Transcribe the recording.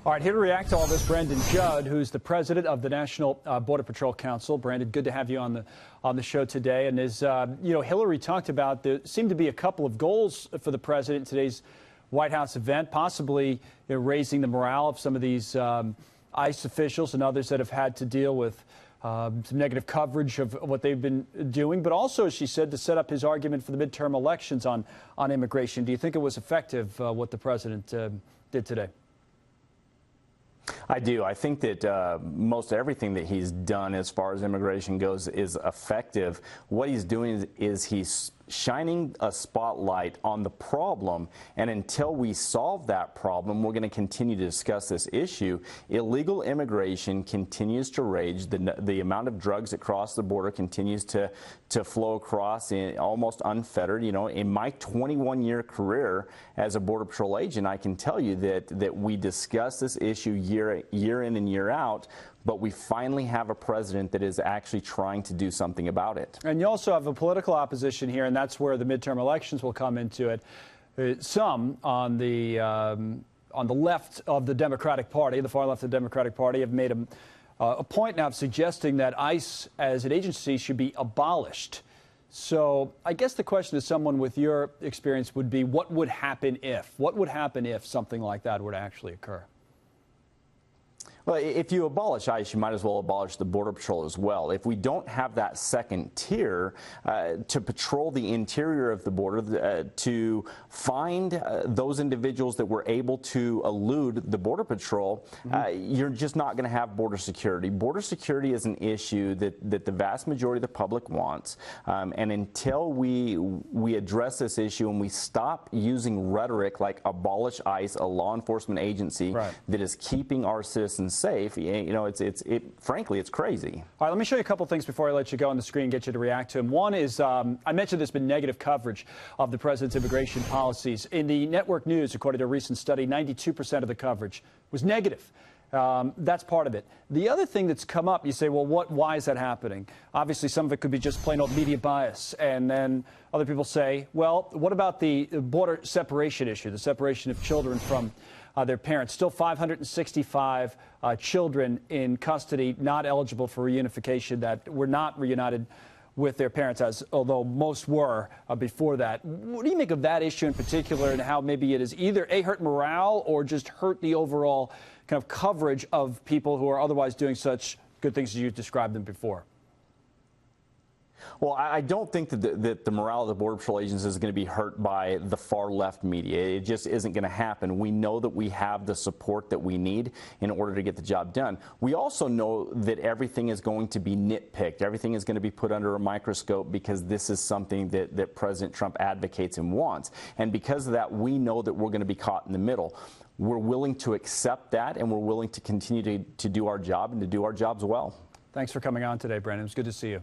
All right, here to react to all this, Brandon Judd, who's the president of the National Border Patrol Council. Brandon, good to have you on the show today. And as Hillary talked about, there seemed to be a couple of goals for the president in today's White House event, possibly raising the morale of some of these ICE officials and others that have had to deal with some negative coverage of what they've been doing, but also, as she said, to set up his argument for the midterm elections on immigration. Do you think it was effective, what the president did today? I do. I think that most everything that he's done as far as immigration goes is effective. What he's doing is he's shining a spotlight on the problem, and until we solve that problem, we're going to continue to discuss this issue. Illegal immigration continues to rage. The amount of drugs that cross the border continues to flow across almost unfettered. You know, in my 21-year career as a Border Patrol agent, I can tell you that we discuss this issue year in and year out, but we finally have a president that is actually trying to do something about it. And you also have a political opposition here, and that's where the midterm elections will come into it. Some on the left of the Democratic Party, the far left of the Democratic Party, have made a point now of suggesting that ICE as an agency should be abolished. So I guess the question to someone with your experience would be, what would happen if? What would happen if something like that would actually occur? Well, if you abolish ICE, you might as well abolish the Border Patrol as well. If we don't have that second tier to patrol the interior of the border, to find those individuals that were able to elude the Border Patrol, you're just not going to have border security. Border security is an issue that the vast majority of the public wants. And until we address this issue and we stop using rhetoric like abolish ICE, a law enforcement agency that is keeping our citizens safe, you know, frankly, it's crazy. All right, let me show you a couple things before I let you go on the screen and get you to react to them. One is, I mentioned there's been negative coverage of the president's immigration policies. In the network news, according to a recent study, 92% of the coverage was negative. That's part of it. The other thing that's come up, you say, well, why is that happening? Obviously, some of it could be just plain old media bias. And then other people say, well, what about the border separation issue, the separation of children from their parents? Still 565 children in custody not eligible for reunification that were not reunited with their parents, although most were before that. What do you make of that issue in particular, and how maybe it is either hurt morale or just hurt the overall kind of coverage of people who are otherwise doing such good things as you described them before? Well, I don't think that the morale of the Border Patrol agents is going to be hurt by the far left media. It just isn't going to happen. We know that we have the support that we need in order to get the job done. We also know that everything is going to be nitpicked. Everything is going to be put under a microscope because this is something that President Trump advocates and wants. And because of that, we know that we're going to be caught in the middle. We're willing to accept that, and we're willing to continue to do our job and to do our jobs well. Thanks for coming on today, Brandon. It was good to see you.